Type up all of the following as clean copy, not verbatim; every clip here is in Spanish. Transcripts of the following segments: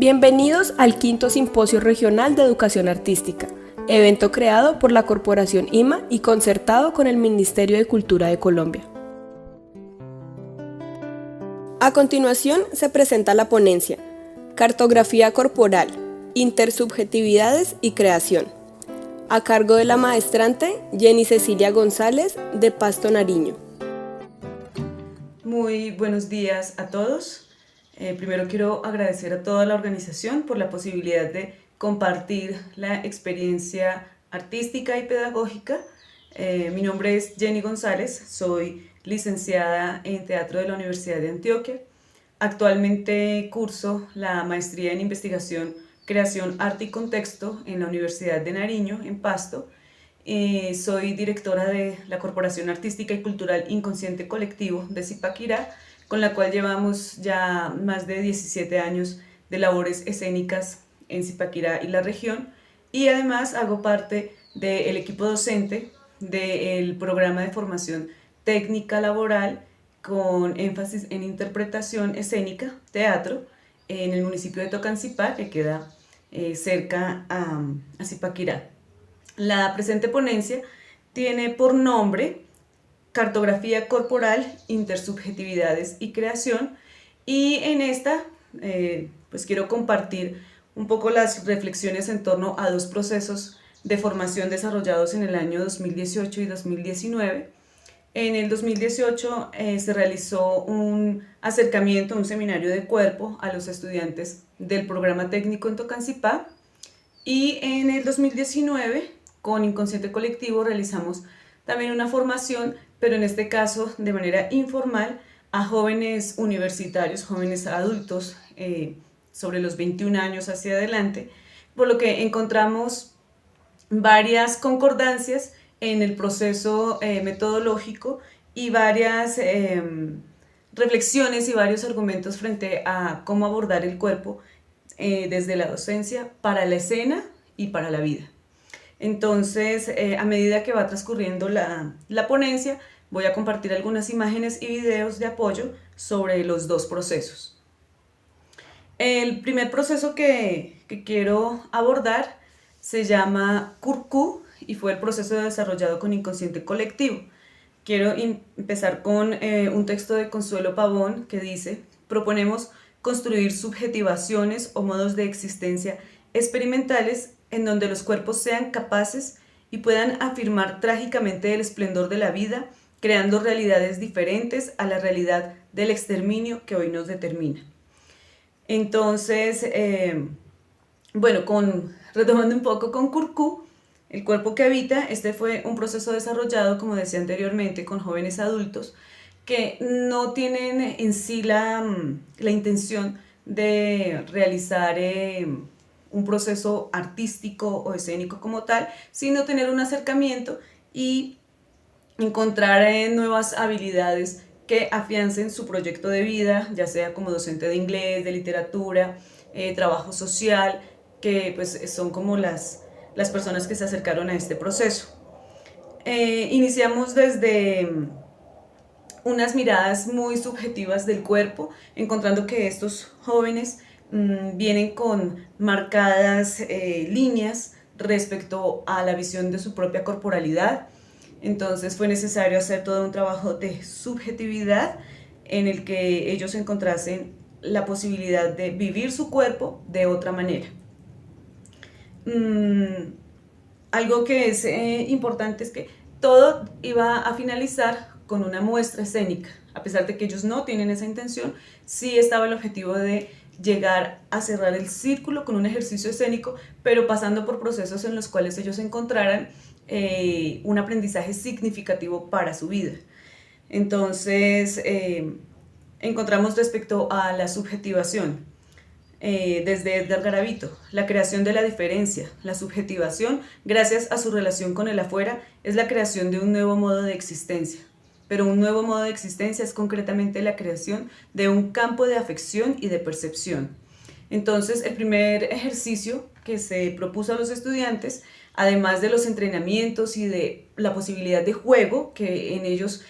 Bienvenidos al quinto Simposio Regional de Educación Artística, evento creado por la Corporación IMA y concertado con el Ministerio de Cultura de Colombia. A continuación se presenta la ponencia Cartografía Corporal, Intersubjetividades y Creación, a cargo de la maestrante Jenny Cecilia González de Pasto, Nariño. Muy buenos días a todos. Primero quiero agradecer a toda la organización por la posibilidad de compartir la experiencia artística y pedagógica. Mi nombre es Jenny González, soy licenciada en Teatro de la Universidad de Antioquia. Actualmente curso la maestría en Investigación, Creación, Arte y Contexto en la Universidad de Nariño, en Pasto. Soy directora de la Corporación Artística y Cultural Inconsciente Colectivo de Zipaquirá, con la cual llevamos ya más de 17 años de labores escénicas en Zipaquirá y la región, y además hago parte del equipo docente del programa de formación técnica laboral con énfasis en interpretación escénica, teatro, en el municipio de Tocancipá, que queda cerca a Zipaquirá. La presente ponencia tiene por nombre Cartografía Corporal, Intersubjetividades y Creación, y en esta pues quiero compartir un poco las reflexiones en torno a dos procesos de formación desarrollados en el año 2018 y 2019. En el 2018 se realizó un acercamiento, un seminario de cuerpo a los estudiantes del programa técnico en Tocancipá, y en el 2019 con Inconsciente Colectivo realizamos también una formación, pero en este caso de manera informal, a jóvenes universitarios, jóvenes adultos, sobre los 21 años hacia adelante, por lo que encontramos varias concordancias en el proceso metodológico y varias reflexiones y varios argumentos frente a cómo abordar el cuerpo desde la docencia para la escena y para la vida. Entonces, a medida que va transcurriendo la ponencia, voy a compartir algunas imágenes y videos de apoyo sobre los dos procesos. El primer proceso que quiero abordar se llama CURCU y fue el proceso desarrollado con Inconsciente Colectivo. Quiero empezar con un texto de Consuelo Pavón que dice: proponemos construir subjetivaciones o modos de existencia experimentales en donde los cuerpos sean capaces y puedan afirmar trágicamente el esplendor de la vida, creando realidades diferentes a la realidad del exterminio que hoy nos determina. Entonces, retomando un poco con CURCU, el cuerpo que habita, este fue un proceso desarrollado, como decía anteriormente, con jóvenes adultos que no tienen en sí la intención de realizar un proceso artístico o escénico como tal, sino tener un acercamiento y encontrar nuevas habilidades que afiancen su proyecto de vida, ya sea como docente de inglés, de literatura, trabajo social, que pues son como las personas que se acercaron a este proceso. Iniciamos desde unas miradas muy subjetivas del cuerpo, encontrando que estos jóvenes vienen con marcadas líneas respecto a la visión de su propia corporalidad. Entonces fue necesario hacer todo un trabajo de subjetividad en el que ellos encontrasen la posibilidad de vivir su cuerpo de otra manera. Algo que es importante es que todo iba a finalizar con una muestra escénica. A pesar de que ellos no tienen esa intención, sí estaba el objetivo de llegar a cerrar el círculo con un ejercicio escénico, pero pasando por procesos en los cuales ellos encontraran un aprendizaje significativo para su vida. Entonces, encontramos respecto a la subjetivación, desde Edgar Garavito, la creación de la diferencia. La subjetivación, gracias a su relación con el afuera, es la creación de un nuevo modo de existencia. Pero un nuevo modo de existencia es concretamente la creación de un campo de afección y de percepción. Entonces, el primer ejercicio que se propuso a los estudiantes, además de los entrenamientos y de la posibilidad de juego, que en ellos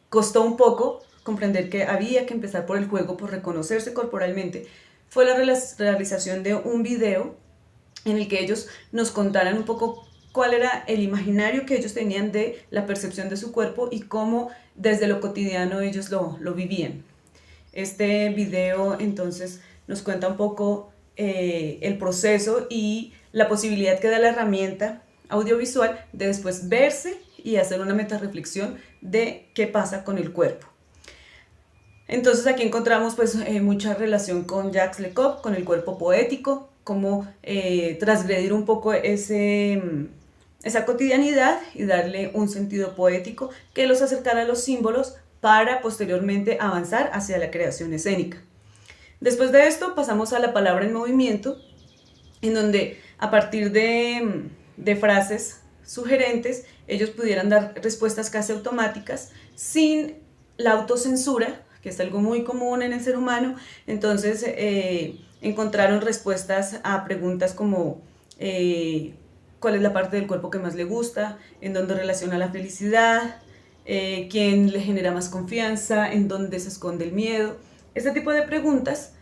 costó un poco comprender que había que empezar por el juego, por reconocerse corporalmente, fue la realización de un video en el que ellos nos contaran un poco cuál era el imaginario que ellos tenían de la percepción de su cuerpo y cómo desde lo cotidiano ellos lo vivían. Este video entonces nos cuenta un poco el proceso y la posibilidad que da la herramienta audiovisual de después verse y hacer una metarreflexión de qué pasa con el cuerpo. Entonces aquí encontramos pues mucha relación con Jacques Lecoq, con el cuerpo poético, cómo transgredir un poco esa cotidianidad y darle un sentido poético que los acercara a los símbolos para posteriormente avanzar hacia la creación escénica. Después de esto pasamos a la palabra en movimiento, en donde a partir de frases sugerentes ellos pudieran dar respuestas casi automáticas sin la autocensura, que es algo muy común en el ser humano. Entonces encontraron respuestas a preguntas como cuál es la parte del cuerpo que más le gusta, en dónde relaciona la felicidad, quién le genera más confianza, en dónde se esconde el miedo. Este tipo de preguntas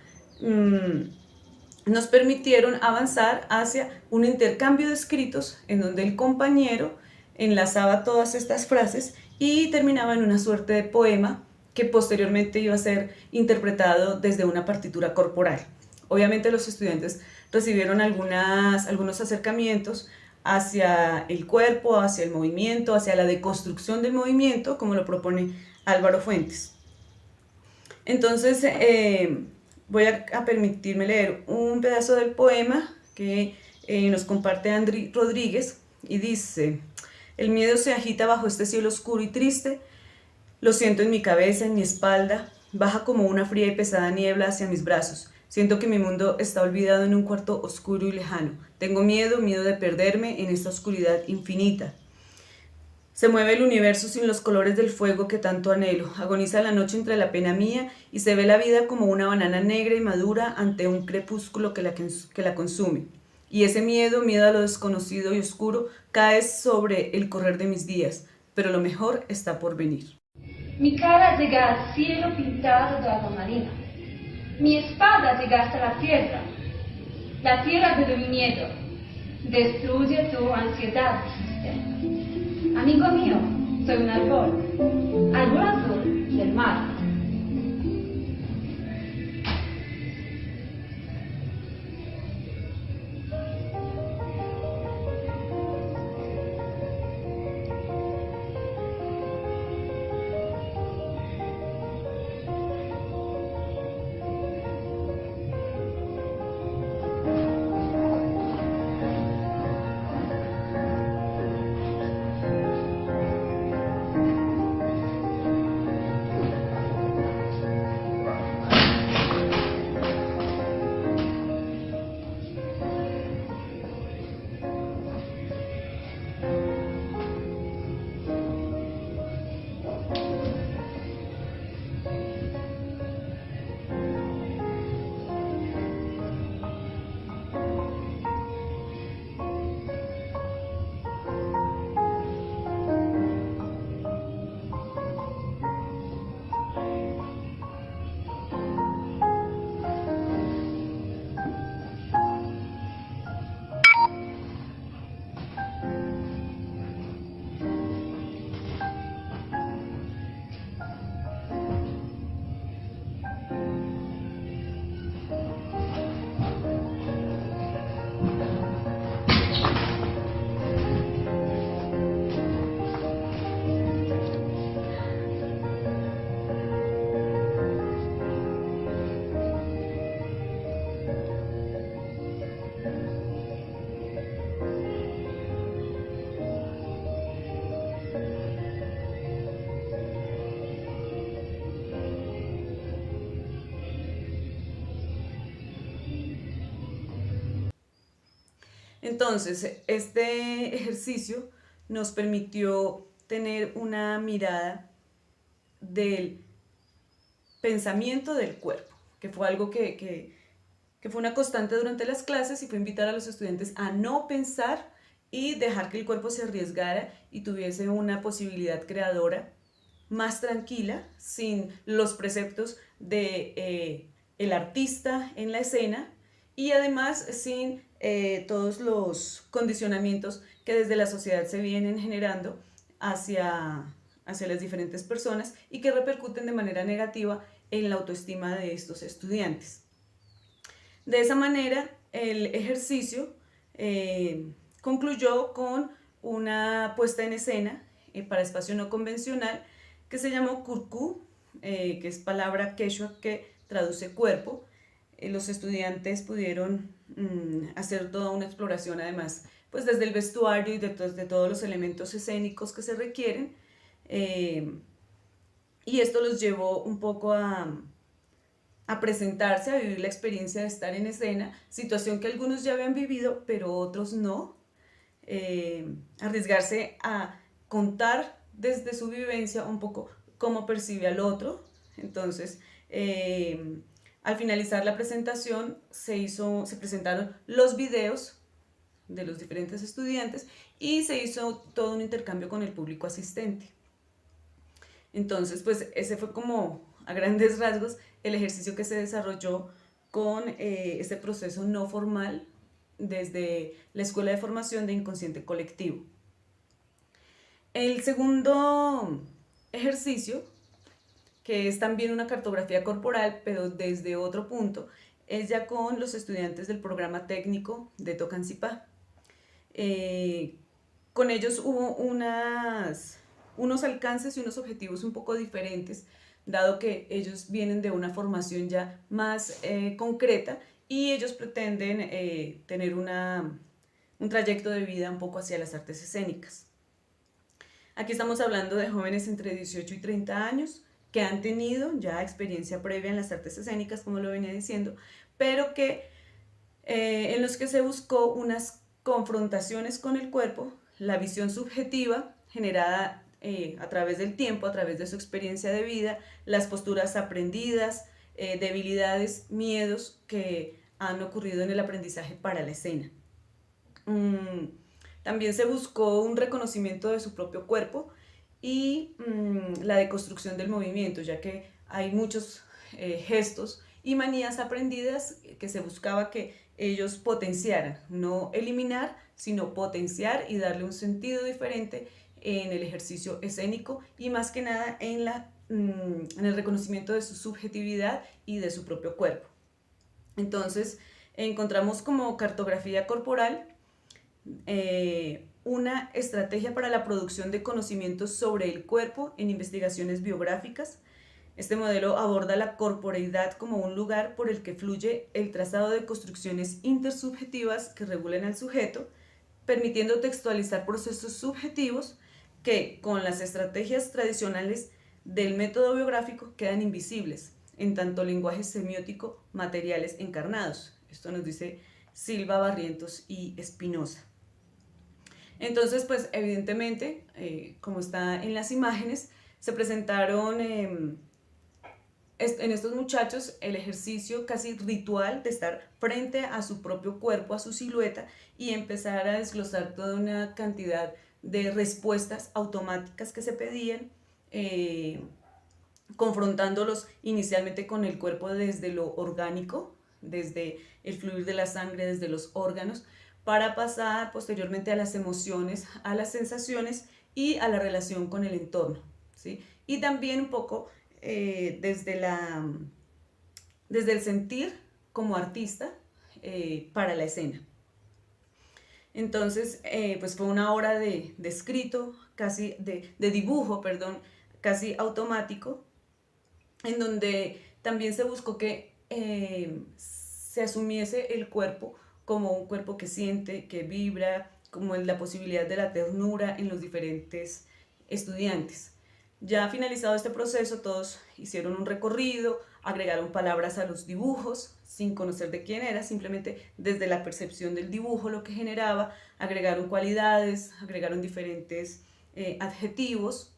nos permitieron avanzar hacia un intercambio de escritos en donde el compañero enlazaba todas estas frases y terminaba en una suerte de poema que posteriormente iba a ser interpretado desde una partitura corporal. Obviamente los estudiantes recibieron algunos acercamientos hacia el cuerpo, hacia el movimiento, hacia la deconstrucción del movimiento, como lo propone Álvaro Fuentes. Entonces, voy a permitirme leer un pedazo del poema que nos comparte Andri Rodríguez y dice: el miedo se agita bajo este cielo oscuro y triste, lo siento en mi cabeza, en mi espalda, baja como una fría y pesada niebla hacia mis brazos. Siento que mi mundo está olvidado en un cuarto oscuro y lejano. Tengo miedo de perderme en esta oscuridad infinita. Se mueve el universo sin los colores del fuego que tanto anhelo. Agoniza la noche entre la pena mía y se ve la vida como una banana negra y madura ante un crepúsculo que la consume. Y ese miedo a lo desconocido y oscuro, cae sobre el correr de mis días, pero lo mejor está por venir. Mi cara llega al cielo pintado de agua marina. Mi espada llega hasta la tierra de mi miedo. Destruye tu ansiedad, dijiste. Amigo mío, soy un árbol azul del mar. Entonces, este ejercicio nos permitió tener una mirada del pensamiento del cuerpo, que fue algo que fue una constante durante las clases y fue invitar a los estudiantes a no pensar y dejar que el cuerpo se arriesgara y tuviese una posibilidad creadora más tranquila, sin los preceptos de el artista en la escena y además sin todos los condicionamientos que desde la sociedad se vienen generando hacia las diferentes personas y que repercuten de manera negativa en la autoestima de estos estudiantes. De esa manera, el ejercicio concluyó con una puesta en escena para espacio no convencional que se llamó Curcú, que es palabra quechua que traduce cuerpo. Los estudiantes pudieron hacer toda una exploración, además, pues desde el vestuario y de todos los elementos escénicos que se requieren, y esto los llevó un poco a presentarse, a vivir la experiencia de estar en escena, situación que algunos ya habían vivido, pero otros no, arriesgarse a contar desde su vivencia un poco cómo percibe al otro. Entonces, al finalizar la presentación se presentaron los videos de los diferentes estudiantes y se hizo todo un intercambio con el público asistente. Entonces, pues ese fue como a grandes rasgos el ejercicio que se desarrolló con este proceso no formal desde la Escuela de Formación de Inconsciente Colectivo. El segundo ejercicio, que es también una cartografía corporal, pero desde otro punto, es ya con los estudiantes del programa técnico de Tocancipá. Con ellos hubo unos alcances y unos objetivos un poco diferentes, dado que ellos vienen de una formación ya más concreta y ellos pretenden tener un trayecto de vida un poco hacia las artes escénicas. Aquí estamos hablando de jóvenes entre 18 y 30 años que han tenido ya experiencia previa en las artes escénicas, como lo venía diciendo, pero en los que se buscó unas confrontaciones con el cuerpo, la visión subjetiva generada a través del tiempo, a través de su experiencia de vida, las posturas aprendidas, debilidades, miedos que han ocurrido en el aprendizaje para la escena. También se buscó un reconocimiento de su propio cuerpo y la deconstrucción del movimiento, ya que hay muchos gestos y manías aprendidas que se buscaba que ellos potenciaran, no eliminar, sino potenciar y darle un sentido diferente en el ejercicio escénico y más que nada en el reconocimiento de su subjetividad y de su propio cuerpo. Entonces encontramos como cartografía corporal una estrategia para la producción de conocimientos sobre el cuerpo en investigaciones biográficas. Este modelo aborda la corporeidad como un lugar por el que fluye el trazado de construcciones intersubjetivas que regulen al sujeto, permitiendo textualizar procesos subjetivos que, con las estrategias tradicionales del método biográfico, quedan invisibles, en tanto lenguaje semiótico materiales encarnados. Esto nos dice Silva, Barrientos y Espinosa. Entonces, pues evidentemente, como está en las imágenes, se presentaron en estos muchachos el ejercicio casi ritual de estar frente a su propio cuerpo, a su silueta, y empezar a desglosar toda una cantidad de respuestas automáticas que se pedían, confrontándolos inicialmente con el cuerpo desde lo orgánico, desde el fluir de la sangre, desde los órganos, para pasar posteriormente a las emociones, a las sensaciones y a la relación con el entorno, ¿sí? Y también un poco desde el sentir como artista para la escena. Entonces, pues fue una hora de escrito, casi de dibujo, perdón, casi automático, en donde también se buscó que se asumiese el cuerpo como un cuerpo que siente, que vibra, como la posibilidad de la ternura en los diferentes estudiantes. Ya finalizado este proceso, todos hicieron un recorrido, agregaron palabras a los dibujos, sin conocer de quién era, simplemente desde la percepción del dibujo lo que generaba, agregaron cualidades, agregaron diferentes adjetivos,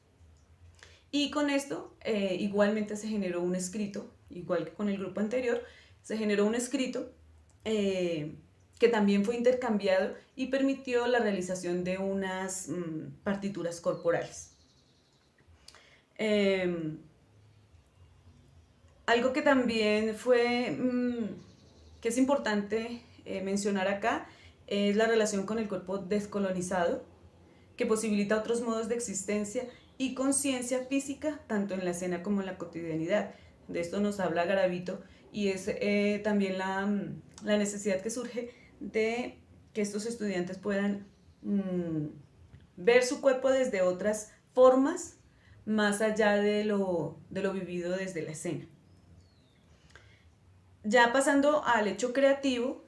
y con esto igualmente se generó un escrito, igual que con el grupo anterior, se generó un escrito que también fue intercambiado y permitió la realización de unas partituras corporales. Algo que también que es importante mencionar acá, es la relación con el cuerpo descolonizado, que posibilita otros modos de existencia y conciencia física, tanto en la escena como en la cotidianidad. De esto nos habla Garavito, y es también la necesidad que surge de que estos estudiantes puedan ver su cuerpo desde otras formas, más allá de lo vivido desde la escena. Ya pasando al hecho creativo,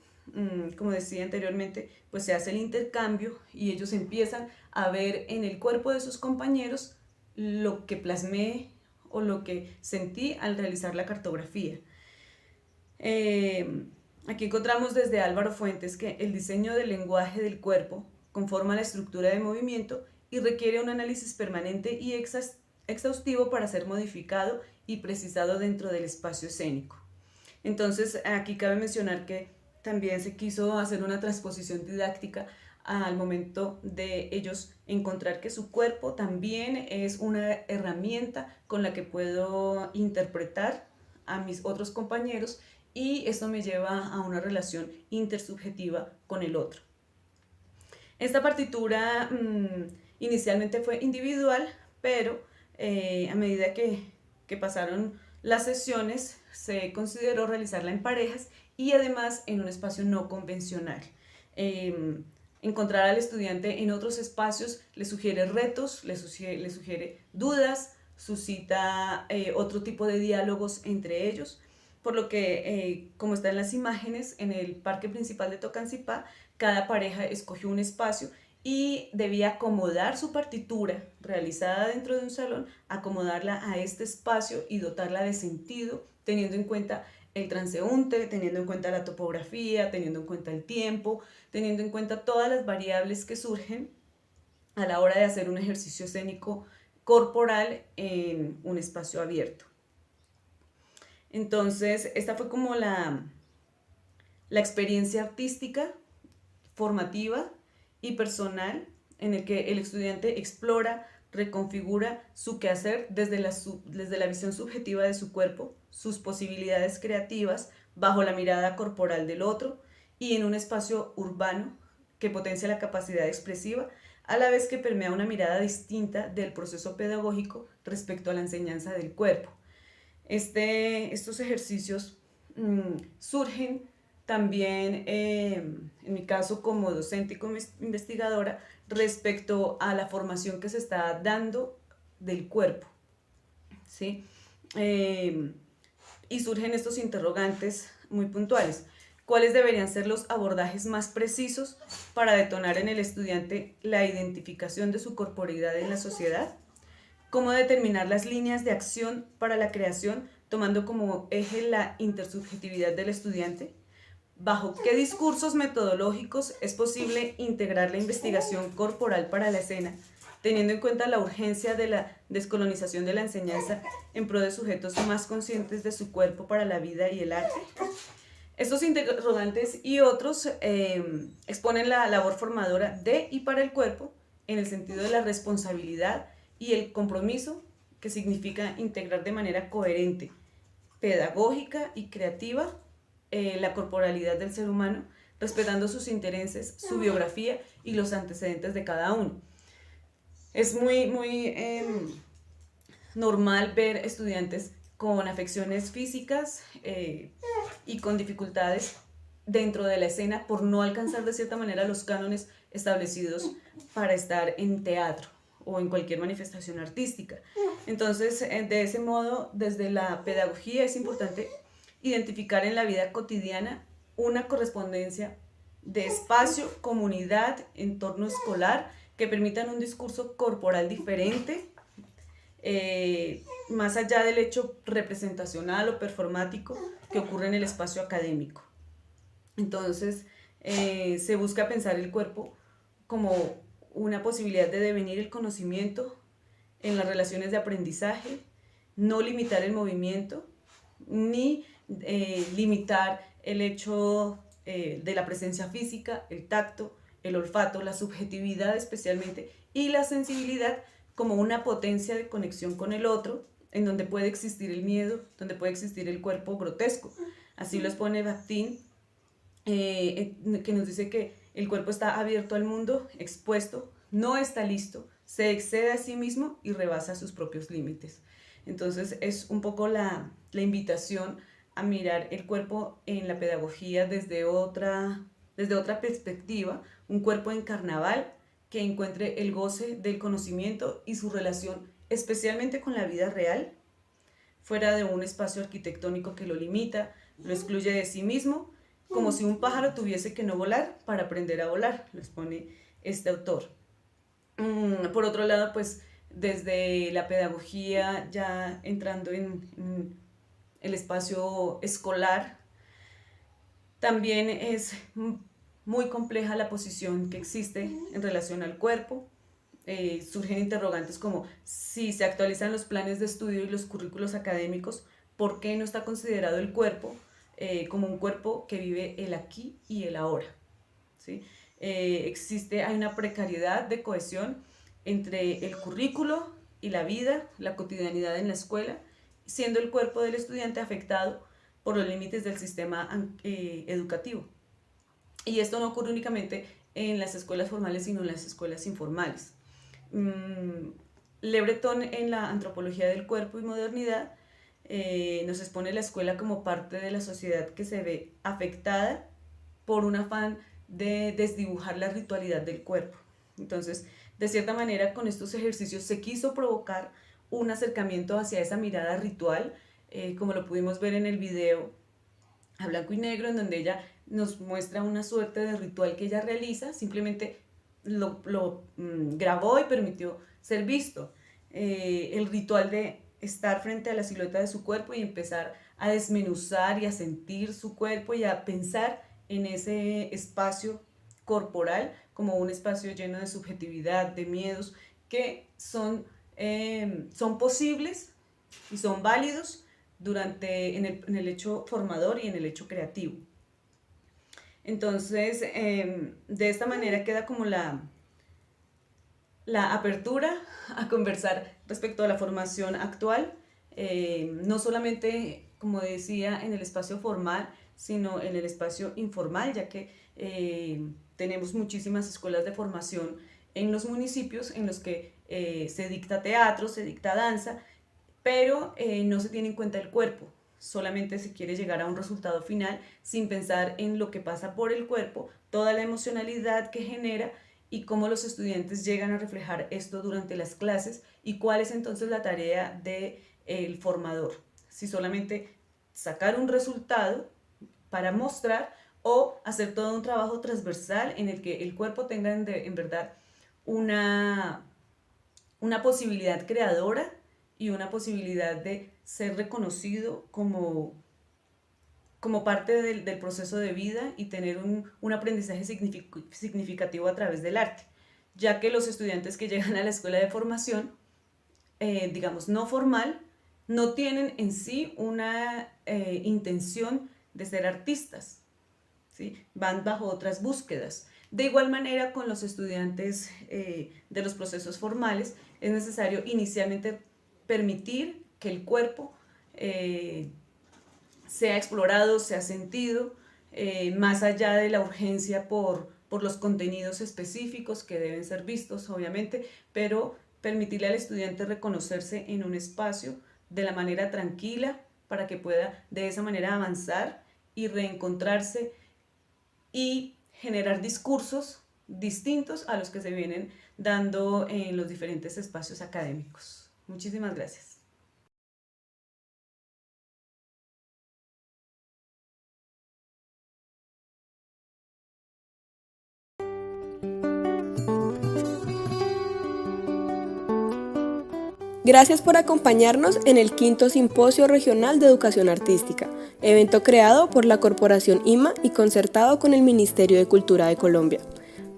como decía anteriormente, pues se hace el intercambio y ellos empiezan a ver en el cuerpo de sus compañeros lo que plasmé o lo que sentí al realizar la cartografía. Aquí encontramos desde Álvaro Fuentes que el diseño del lenguaje del cuerpo conforma la estructura de movimiento y requiere un análisis permanente y exhaustivo para ser modificado y precisado dentro del espacio escénico. Entonces, aquí cabe mencionar que también se quiso hacer una transposición didáctica al momento de ellos encontrar que su cuerpo también es una herramienta con la que puedo interpretar a mis otros compañeros, y esto me lleva a una relación intersubjetiva con el otro. Esta partitura inicialmente fue individual, pero a medida que pasaron las sesiones se consideró realizarla en parejas y además en un espacio no convencional. Encontrar al estudiante en otros espacios le sugiere retos, le sugiere dudas, suscita otro tipo de diálogos entre ellos, por lo que, como está en las imágenes, en el parque principal de Tocancipá, cada pareja escogió un espacio y debía acomodar su partitura realizada dentro de un salón, acomodarla a este espacio y dotarla de sentido, teniendo en cuenta el transeúnte, teniendo en cuenta la topografía, teniendo en cuenta el tiempo, teniendo en cuenta todas las variables que surgen a la hora de hacer un ejercicio escénico corporal en un espacio abierto. Entonces, esta fue como la experiencia artística, formativa y personal, en el que el estudiante explora, reconfigura su quehacer desde la visión subjetiva de su cuerpo, sus posibilidades creativas bajo la mirada corporal del otro y en un espacio urbano que potencia la capacidad expresiva, a la vez que permea una mirada distinta del proceso pedagógico respecto a la enseñanza del cuerpo. Estos ejercicios surgen también, en mi caso como docente y como investigadora, respecto a la formación que se está dando del cuerpo, ¿sí? Y surgen estos interrogantes muy puntuales. ¿Cuáles deberían ser los abordajes más precisos para detonar en el estudiante la identificación de su corporeidad en la sociedad? ¿Cómo determinar las líneas de acción para la creación, tomando como eje la intersubjetividad del estudiante? ¿Bajo qué discursos metodológicos es posible integrar la investigación corporal para la escena, teniendo en cuenta la urgencia de la descolonización de la enseñanza en pro de sujetos más conscientes de su cuerpo para la vida y el arte? Estos interrogantes y otros exponen la labor formadora de y para el cuerpo en el sentido de la responsabilidad y el compromiso que significa integrar de manera coherente, pedagógica y creativa la corporalidad del ser humano, respetando sus intereses, su biografía y los antecedentes de cada uno. Es muy normal ver estudiantes con afecciones físicas y con dificultades dentro de la escena por no alcanzar de cierta manera los cánones establecidos para estar en teatro o en cualquier manifestación artística. Entonces, de ese modo, desde la pedagogía es importante identificar en la vida cotidiana una correspondencia de espacio, comunidad, entorno escolar, que permitan un discurso corporal diferente, más allá del hecho representacional o performático que ocurre en el espacio académico. Entonces, se busca pensar el cuerpo como una posibilidad de devenir el conocimiento en las relaciones de aprendizaje, no limitar el movimiento, ni limitar el hecho de la presencia física, el tacto, el olfato, la subjetividad especialmente, y la sensibilidad como una potencia de conexión con el otro en donde puede existir el miedo, donde puede existir el cuerpo grotesco. Así lo expone Bakhtin, que nos dice que el cuerpo está abierto al mundo, expuesto, no está listo, se excede a sí mismo y rebasa sus propios límites. Entonces es un poco la invitación a mirar el cuerpo en la pedagogía desde otra perspectiva, un cuerpo en carnaval que encuentre el goce del conocimiento y su relación especialmente con la vida real, fuera de un espacio arquitectónico que lo limita, lo excluye de sí mismo, como si un pájaro tuviese que no volar para aprender a volar, lo expone este autor. Por otro lado, pues desde la pedagogía, ya entrando en el espacio escolar, también es muy compleja la posición que existe en relación al cuerpo. Surgen interrogantes como si se actualizan los planes de estudio y los currículos académicos, ¿por qué no está considerado el cuerpo como un cuerpo que vive el aquí y el ahora? ¿Sí? Hay una precariedad de cohesión entre el currículo y la vida, la cotidianidad en la escuela, siendo el cuerpo del estudiante afectado por los límites del sistema educativo. Y esto no ocurre únicamente en las escuelas formales, sino en las escuelas informales. Le Breton, en la Antropología del Cuerpo y Modernidad, nos expone la escuela como parte de la sociedad que se ve afectada por un afán de desdibujar la ritualidad del cuerpo. Entonces, de cierta manera, con estos ejercicios se quiso provocar un acercamiento hacia esa mirada ritual, como lo pudimos ver en el video a blanco y negro, en donde ella nos muestra una suerte de ritual que ella realiza, simplemente lo grabó y permitió ser visto. El ritual de estar frente a la silueta de su cuerpo y empezar a desmenuzar y a sentir su cuerpo y a pensar en ese espacio corporal como un espacio lleno de subjetividad, de miedos, que son posibles y son válidos en el hecho formador y en el hecho creativo. Entonces, de esta manera queda como la apertura a conversar respecto a la formación actual, no solamente, como decía, en el espacio formal, sino en el espacio informal, ya que tenemos muchísimas escuelas de formación en los municipios en los que se dicta teatro, se dicta danza, pero no se tiene en cuenta el cuerpo. Solamente se quiere llegar a un resultado final sin pensar en lo que pasa por el cuerpo, toda la emocionalidad que genera y cómo los estudiantes llegan a reflejar esto durante las clases y cuál es entonces la tarea del formador. Si solamente sacar un resultado para mostrar o hacer todo un trabajo transversal en el que el cuerpo tenga en verdad una posibilidad creadora y una posibilidad de ser reconocido como parte del proceso de vida y tener un aprendizaje significativo a través del arte, ya que los estudiantes que llegan a la escuela de formación, digamos no formal, no tienen en sí una intención de ser artistas, ¿sí? Van bajo otras búsquedas. De igual manera, con los estudiantes de los procesos formales, es necesario inicialmente permitir que el cuerpo sea explorado, sea sentido, más allá de la urgencia por los contenidos específicos que deben ser vistos, obviamente, pero permitirle al estudiante reconocerse en un espacio de la manera tranquila para que pueda de esa manera avanzar y reencontrarse y generar discursos distintos a los que se vienen dando en los diferentes espacios académicos. Muchísimas gracias. Gracias por acompañarnos en el 5º Simposio Regional de Educación Artística, evento creado por la Corporación IMA y concertado con el Ministerio de Cultura de Colombia.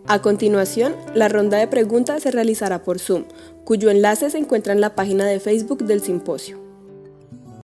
A continuación, la ronda de preguntas se realizará por Zoom, cuyo enlace se encuentra en la página de Facebook del simposio.